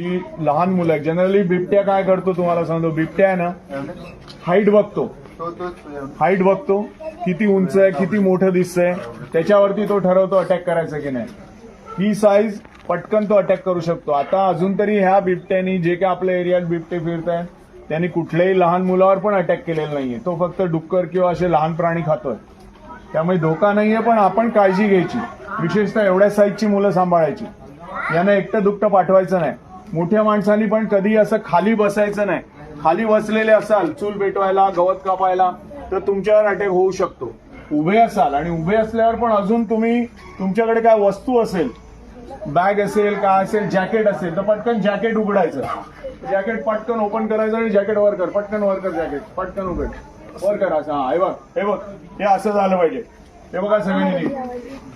ही लहान मुलं आहे. जनरली बिबट्या काय करतो तुम्हाला सांगतो. बिबट्या आहे ना, हाईट बघतो, किती उंच आहे, किती मोठं दिसतंय, त्याच्यावरती तो ठरवतो अटॅक करायचं की नाही. ही साईज पटकन तो अटॅक करू शकतो. आता अजून तरी ह्या बिबट्यानी, जे काय आपल्या एरियात बिबटे फिरत आहेत, त्यांनी कुठल्याही लहान मुलावर पण अटॅक केलेला नाहीये. तो फक्त डुक्कर किंवा असे लहान प्राणी खातोय. त्यामुळे धोका नाहीये, पण आपण काळजी घ्यायची. विशेषतः एवढ्या साईजची मुलं सांभाळायची. यांना एकटं दुकटं पाठवायचं नाही. मोठ्या माणसांनी पण कधी असं खाली बसायचं नाही. खाली बसलेले असाल चूल पेटवायला, गवत कापायला, तर तुमच्यावर अटॅक होऊ शकतो. उभे असाल, आणि उभे असल्यावर पण अजून तुम्ही, तुमच्याकडे काय वस्तू असेल, बॅग असेल, काय असेल, जॅकेट असेल, तर पटकन जॅकेट उघडायचं. जॅकेट पटकन ओपन करायचं आणि जॅकेट वर कर, पटकन वर कर, जॅकेट पटकन उघड, वर कर. असं, हा, हे बघ, हे असं झालं पाहिजे. हे बघा सगळ्यांनी,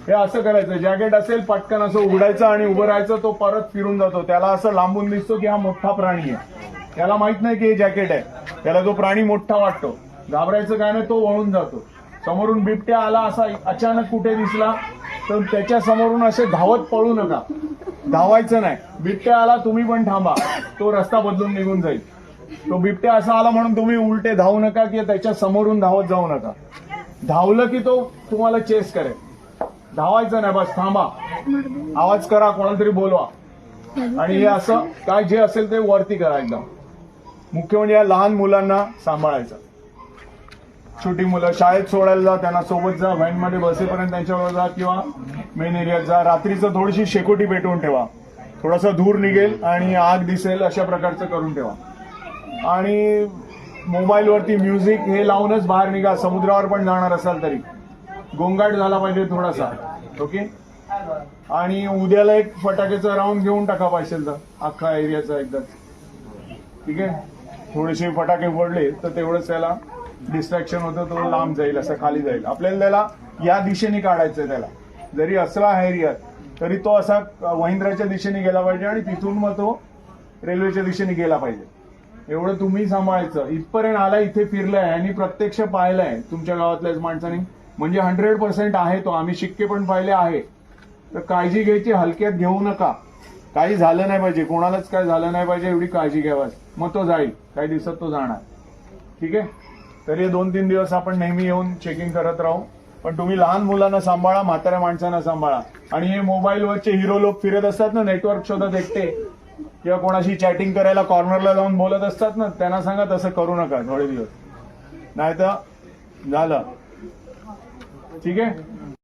हे असं करायचं. जॅकेट असेल, पटकन असं उघडायचं आणि उभं राहायचं. तो परत फिरून जातो. त्याला असं लांबून दिसतो की हा मोठा प्राणी आहे. त्याला माहित नाही की हे जॅकेट आहे. त्याला तो प्राणी मोठा वाटतो. घाबरायचं काय नाही, तो वळून जातो. समोरून बिबट्या आला, असा अचानक कुठे दिसला तर त्याच्या समोरून असे धावत पळू नका. धावायचं नाही. बिबट्या आला, तुम्ही पण थांबा. तो रस्ता बदलून निघून जाईल. तो बिबट्या असा आला म्हणून तुम्ही उलटे धावू नका किंवा त्याच्या समोरून धावत जाऊ नका. धावलं की तो तुम्हाला चेस करेल. धावायचं नाही, बस थांबा, आवाज करा, कोणाला तरी बोलवा, आणि हे असं काय जे असेल ते वरती करा एकदम. मुख्य म्हणजे या लहान मुलांना सांभाळायचं. छोटी मुलं शाळेत सोडायला जा, त्यांना सोबत जा, व्हॅनमध्ये बसेपर्यंत त्यांच्याबरोबर जा, किंवा मेन एरियात जा. रात्रीचं थोडीशी शेकोटी पेटवून ठेवा. थोडासा धूर निघेल आणि आग दिसेल, अशा प्रकारचं करून ठेवा. आणि मोबाईलवरती म्युझिक हे लावूनच बाहेर निघा. समुद्रावर पण जाणार असाल तरी गोंगाट झाला पाहिजे थोडासा, ओके. आणि उद्याला एक फटाक्याचा राऊंड घेऊन टाका पाहिजे तर, अख्खा एरियाचा एकदाच, ठीक आहे. थोडेसे फटाके फोडले तर तेवढंच त्याला डिस्ट्रॅक्शन होतं, तो लांब जाईल, असं खाली जाईल. आपल्याला त्याला या दिशेने काढायचंय. त्याला जरी असला हा एरियात, तरी तो असा वहिंद्राच्या दिशेने गेला पाहिजे आणि तिथून मग तो रेल्वेच्या दिशेने गेला पाहिजे. एवढं तुम्ही सांभाळायचं. इथपर्यंत आला, इथे फिरलाय आणि प्रत्यक्ष पाहिलंय तुमच्या गावातल्याच माणसांनी, म्हणजे 100% आहे तो. आम्ही शिक्के पण पाहिले आहे. तर काळजी घ्यायची, हलक्यात घेऊ नका. काही झालं नाही पाहिजे, कोणालाच काय झालं नाही पाहिजे, एवढी काळजी घ्यावा. मग तो जाईल, काही दिवसात तो जाणार, ठीक आहे. तरी 2-3 दिवस आपण नेहमी येऊन चेकिंग करत राहू. पण तुम्ही लहान मुलांना सांभाळा, म्हाताऱ्या माणसांना सांभाळा. आणि हे मोबाईलवरचे हिरो लोक फिरत असतात ना, नेटवर्क शोधत एकटे, किंवा कोणाशी चॅटिंग करायला कॉर्नरला जाऊन बोलत असतात ना, त्यांना सांगा तसं करू नका थोडे दिवस, नाही तर झालं, ठीक आहे.